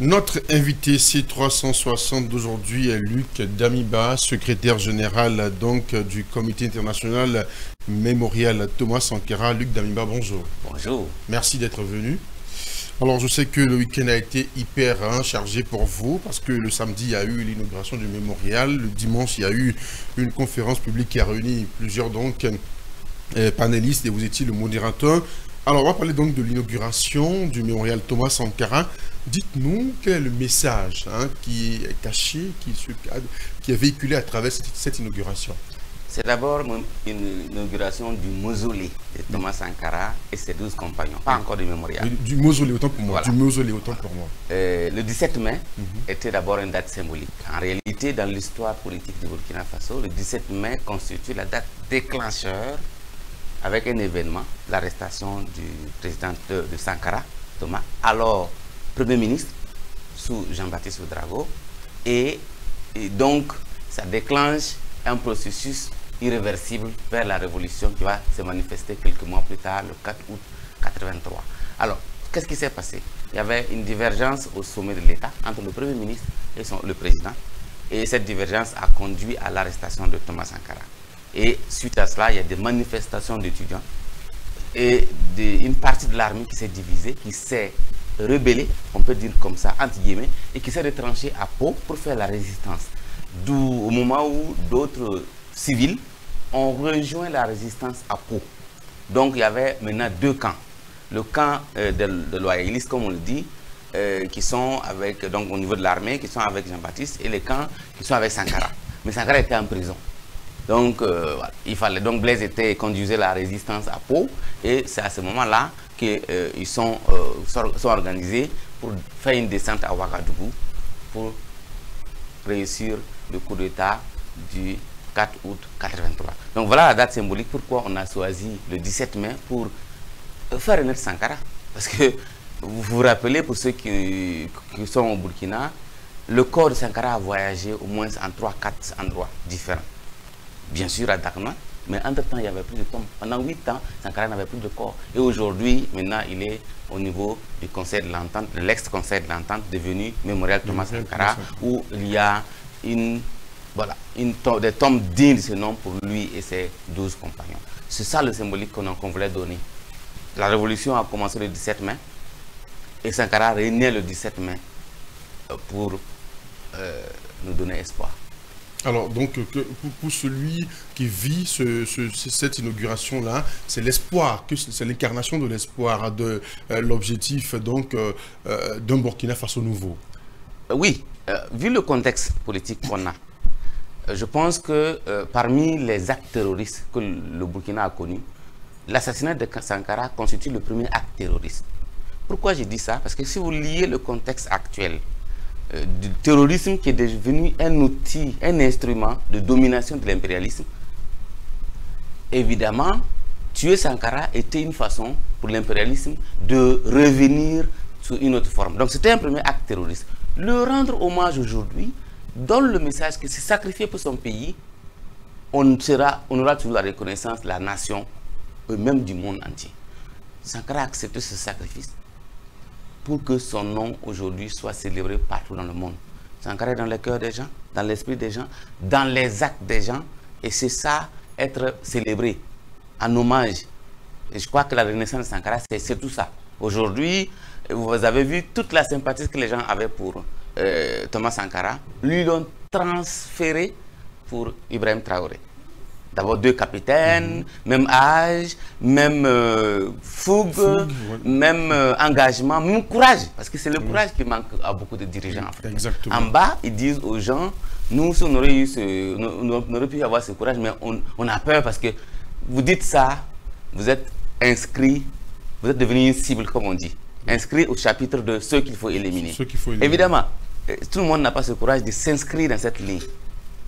Notre invité C360 d'aujourd'hui est Luc Damiba, secrétaire général donc du comité international mémorial Thomas Sankara. Luc Damiba, bonjour. Bonjour. Merci d'être venu. Alors je sais que le week-end a été hyper chargé pour vous parce que le samedi il y a eu l'inauguration du mémorial, le dimanche il y a eu une conférence publique qui a réuni plusieurs donc panélistes et vous étiez le modérateur. Alors on va parler donc de l'inauguration du mémorial Thomas Sankara. Dites-nous quel est le message qui est caché, qui est véhiculé à travers cette inauguration. C'est d'abord une inauguration du mausolée de Thomas Sankara et ses 12 compagnons, pas encore du mémorial. Du mausolée, autant pour moi. Voilà. Du mausolée, autant pour moi. Le 17 mai était d'abord une date symbolique. En réalité, dans l'histoire politique du Burkina Faso, le 17 mai constitue la date déclencheur avec un événement, l'arrestation du président de Sankara, Thomas, alors Premier ministre, sous Jean-Baptiste Ouedraogo, et donc ça déclenche un processus irréversible vers la révolution qui va se manifester quelques mois plus tard, le 4 août 83. Alors, qu'est-ce qui s'est passé? Il y avait une divergence au sommet de l'État entre le Premier ministre et le président, et cette divergence a conduit à l'arrestation de Thomas Sankara. Et suite à cela, il y a des manifestations d'étudiants et une partie de l'armée qui s'est divisée, qui s'est rebellée, on peut dire comme ça, entre guillemets, et qui s'est retranchée à Pau pour faire la résistance. D'où au moment où d'autres civils ont rejoint la résistance à Pau. Donc il y avait maintenant deux camps. Le camp de loyalistes, comme on le dit, qui sont avec, donc au niveau de l'armée, qui sont avec Jean-Baptiste, et les camps qui sont avec Sankara. Mais Sankara était en prison. Donc, voilà. Il fallait donc Blaise conduisait la résistance à Pau, et c'est à ce moment-là qu'ils sont organisés pour faire une descente à Ouagadougou pour réussir le coup d'État du 4 août 83. Donc voilà la date symbolique pourquoi on a choisi le 17 mai pour faire renaître Sankara. Parce que vous vous rappelez, pour ceux qui sont au Burkina, le corps de Sankara a voyagé au moins en 3-4 endroits différents. Bien sûr à Dakar, mais entre-temps, il n'y avait plus de tombes. Pendant 8 ans, Sankara n'avait plus de corps. Et aujourd'hui, maintenant, il est au niveau du Conseil de l'Entente, de l'ex-Conseil de l'Entente, devenu Mémorial Thomas Sankara, où il y a des tombes dignes de ce nom pour lui et ses 12 compagnons. C'est ça le symbolique qu'on voulait donner. La révolution a commencé le 17 mai, et Sankara régnait le 17 mai pour nous donner espoir. Alors, donc, pour celui qui vit cette inauguration-là, c'est l'espoir, c'est l'incarnation de l'espoir, de l'objectif, donc, d'un Burkina Faso nouveau. Oui, vu le contexte politique qu'on a, je pense que parmi les actes terroristes que le Burkina a connus, l'assassinat de Sankara constitue le premier acte terroriste. Pourquoi je dis ça? Parce que si vous liez le contexte actuel, du terrorisme qui est devenu un outil, un instrument de domination de l'impérialisme, évidemment, tuer Sankara était une façon pour l'impérialisme de revenir sous une autre forme. Donc c'était un premier acte terroriste. Le rendre hommage aujourd'hui donne le message que c'est sacrifié pour son pays, on aura toujours la reconnaissance de la nation, même du monde entier. Sankara a accepté ce sacrifice pour que son nom aujourd'hui soit célébré partout dans le monde. Sankara est dans le cœur des gens, dans l'esprit des gens, dans les actes des gens, et c'est ça, être célébré en hommage. Et je crois que la renaissance de Sankara, c'est tout ça. Aujourd'hui, vous avez vu toute la sympathie que les gens avaient pour Thomas Sankara, lui l'ont transféré pour Ibrahim Traoré. D'abord 2 capitaines, même âge, même fougue, même engagement, même courage. Parce que c'est le courage qui manque à beaucoup de dirigeants africains. Exactement. En bas, ils disent aux gens, nous, si on aurait pu avoir ce courage, mais on a peur parce que vous dites ça, vous êtes inscrit, vous êtes devenu une cible, comme on dit. Inscrit au chapitre de ceux qu'il faut éliminer. Évidemment, tout le monde n'a pas ce courage de s'inscrire dans cette ligne.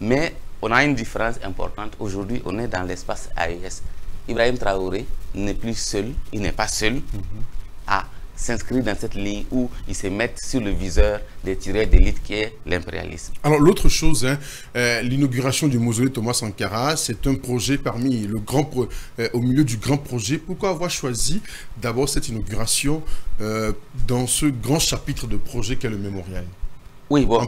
Mais on a une différence importante. Aujourd'hui, on est dans l'espace AES. Ibrahim Traoré n'est plus seul, il n'est pas seul à s'inscrire dans cette ligne où ils se mettent sur le viseur des tireurs d'élite qui est l'impérialisme. Alors l'autre chose, hein, l'inauguration du mausolée Thomas Sankara, c'est un projet parmi le grand au milieu du grand projet. Pourquoi avoir choisi d'abord cette inauguration dans ce grand chapitre de projet qu'est le mémorial? Oui, bon,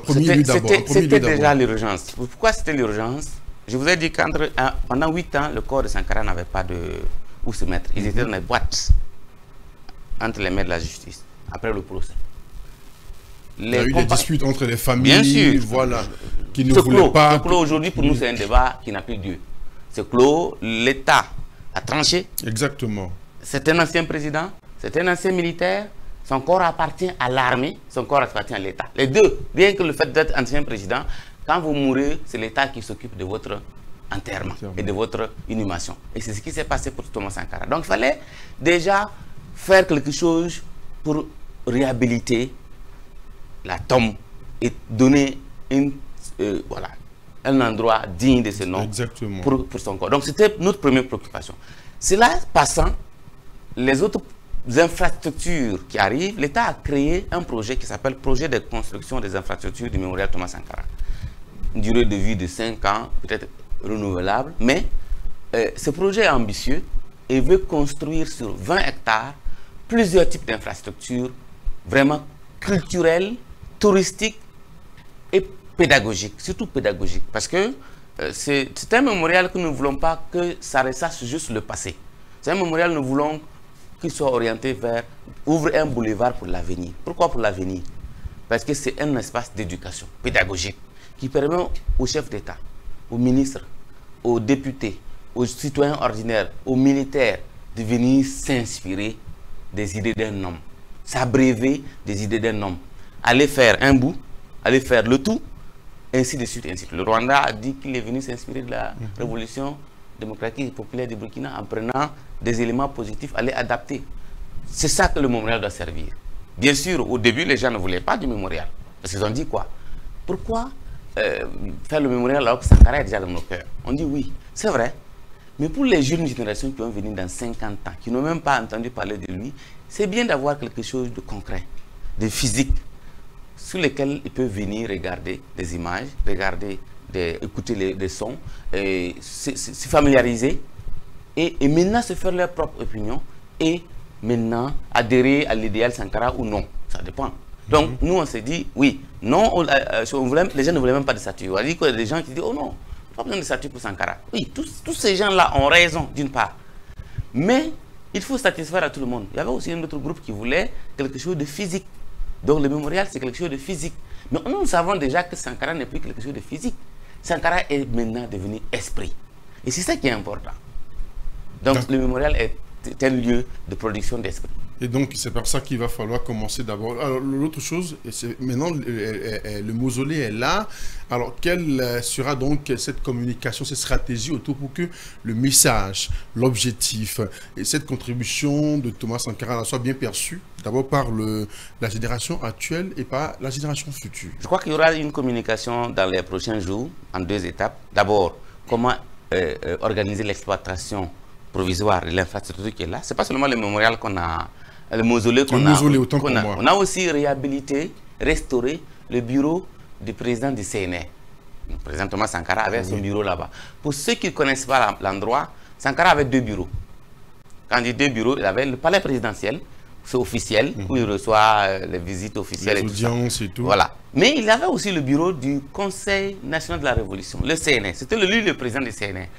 c'était déjà l'urgence. Pourquoi c'était l'urgence? Je vous ai dit qu'endant pendant 8 ans, le corps de Sankara n'avait pas de où se mettre. Ils étaient dans les boîtes entre les mains de la justice, après le procès. Il y a eu des disputes entre les familles, bien sûr, voilà, qui ne voulaient pas... Ce clos aujourd'hui, pour nous, c'est un débat qui n'a plus lieu. Ce clos, l'État a tranché. Exactement. C'est un ancien président, c'est un ancien militaire, son corps appartient à l'armée, son corps appartient à l'État. Les deux, bien que le fait d'être ancien président, quand vous mourrez, c'est l'État qui s'occupe de votre enterrement et de votre inhumation. Et c'est ce qui s'est passé pour Thomas Sankara. Donc il fallait déjà faire quelque chose pour réhabiliter la tombe et donner voilà, un endroit digne de ce nom pour son corps. Donc c'était notre première préoccupation. Cela passant, les autres infrastructures qui arrivent, l'État a créé un projet qui s'appelle Projet de construction des infrastructures du mémorial Thomas Sankara. Une durée de vie de 5 ans, peut-être renouvelable, mais ce projet est ambitieux et veut construire sur 20 hectares plusieurs types d'infrastructures vraiment culturelles, touristiques et pédagogiques, surtout pédagogiques, parce que c'est un mémorial que nous ne voulons pas que ça ressasse juste le passé. C'est un mémorial que nous voulons qu'il soit orienté vers ouvrir un boulevard pour l'avenir. Pourquoi pour l'avenir? Parce que c'est un espace d'éducation pédagogique qui permet aux chefs d'État, aux ministres, aux députés, aux citoyens ordinaires, aux militaires de venir s'inspirer des idées d'un homme, s'abreuver des idées d'un homme, aller faire un bout, aller faire le tout, ainsi de suite, ainsi de suite. Le Rwanda a dit qu'il est venu s'inspirer de la révolution démocratique et populaire du Burkina en prenant des éléments positifs à les adapter. C'est ça que le mémorial doit servir. Bien sûr, au début, les gens ne voulaient pas du mémorial. Parce qu'ils ont dit quoi? Pourquoi faire le mémorial alors que Sankara est déjà dans nos cœurs? On dit oui, c'est vrai. Mais pour les jeunes générations qui vont venir dans 50 ans, qui n'ont même pas entendu parler de lui, c'est bien d'avoir quelque chose de concret, de physique, sur lesquels ils peuvent venir regarder des images, regarder, écouter les sons, se familiariser et maintenant se faire leur propre opinion et maintenant adhérer à l'idéal Sankara ou non. Ça dépend. Donc nous on s'est dit oui, non, les gens ne voulaient même pas de statue. On a dit qu'il y a des gens qui disent oh non, pas besoin de statue pour Sankara. Oui, tous ces gens-là ont raison d'une part. Mais il faut satisfaire à tout le monde. Il y avait aussi un autre groupe qui voulait quelque chose de physique. Donc le mémorial c'est quelque chose de physique. Mais nous savons déjà que Sankara n'est plus quelque chose de physique. Sankara est maintenant devenu esprit. Et c'est ça qui est important. Donc le mémorial est un lieu de production d'esprit. Et donc c'est par ça qu'il va falloir commencer d'abord. Alors l'autre chose, maintenant le mausolée est là. Alors quelle sera donc cette communication, cette stratégie autour pour que le message, l'objectif et cette contribution de Thomas Sankara soit bien perçue d'abord par la génération actuelle et par la génération future? Je crois qu'il y aura une communication dans les prochains jours en 2 étapes. D'abord, comment organiser l'exploitation provisoire de l'infrastructure qui est là. C'est pas seulement le mémorial qu'on a, le mausolée qu'on a. On a aussi réhabilité, restauré le bureau du président du CNR. Le président Thomas Sankara avait son bureau là-bas. Pour ceux qui ne connaissent pas l'endroit, Sankara avait 2 bureaux. Quand il dit 2 bureaux, il avait le palais présidentiel, c'est officiel, où il reçoit les visites officielles. Les audiences et tout. Voilà. Mais il avait aussi le bureau du Conseil national de la Révolution, le CNR. C'était lui le président du CNR,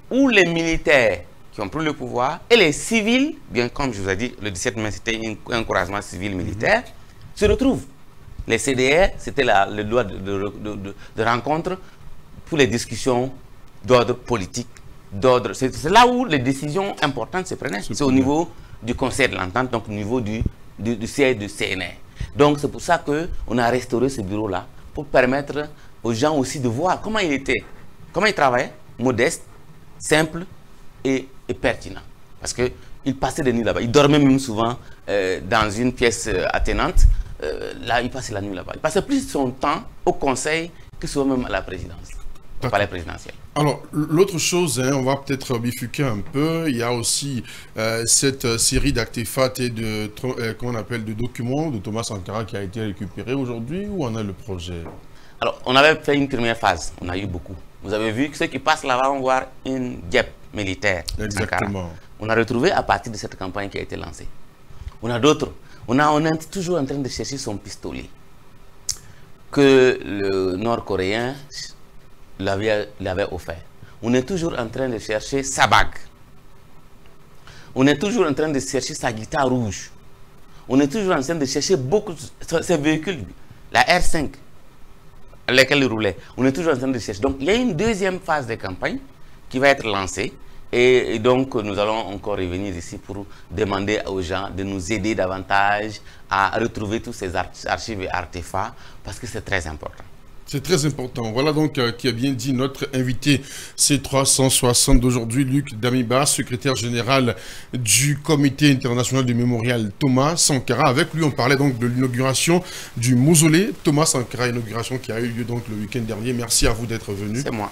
où les militaires qui ont pris le pouvoir et les civils, bien comme je vous ai dit, le 17 mai c'était un encouragement civil-militaire, se retrouvent. Les CDR, c'était le lieu de rencontre pour les discussions d'ordre politique, d'ordre. C'est là où les décisions importantes se prenaient. C'est au niveau du Conseil de l'Entente, donc au niveau du siège du CNR. Donc c'est pour ça qu'on a restauré ce bureau-là, pour permettre aux gens aussi de voir comment il était, comment il travaillait, modeste, simple et pertinent. Parce qu'il passait des nuits là-bas. Il dormait même souvent dans une pièce attenante. Là, il passait la nuit là-bas. Il passait plus son temps au conseil que souvent même à la présidence. au palais présidentiel. Alors, l'autre chose, hein, on va peut-être bifurquer un peu, il y a aussi cette série d'artefacts et de, qu'on appelle de documents de Thomas Sankara qui a été récupéré aujourd'hui. Où en est le projet? Alors, on avait fait une première phase, on a eu beaucoup. Vous avez vu que ceux qui passent là-bas vont voir une guêpe militaire. Exactement. Sankara. On a retrouvé à partir de cette campagne qui a été lancée. On a d'autres. On est toujours en train de chercher son pistolet que le Nord-Coréen l'avait offert. On est toujours en train de chercher sa bague. On est toujours en train de chercher sa guitare rouge. On est toujours en train de chercher beaucoup de ces véhicules, la R5, lesquels il roulait. On est toujours en train de chercher. Donc, il y a une deuxième phase de campagne qui va être lancée. Et donc, nous allons encore revenir ici pour demander aux gens de nous aider davantage à retrouver tous ces archives et artefacts parce que c'est très important. C'est très important. Voilà donc qui a bien dit notre invité C360 d'aujourd'hui, Luc Damiba, secrétaire général du Comité international du mémorial Thomas Sankara. Avec lui, on parlait donc de l'inauguration du mausolée Thomas Sankara, inauguration qui a eu lieu donc le week-end dernier. Merci à vous d'être venu. C'est moi.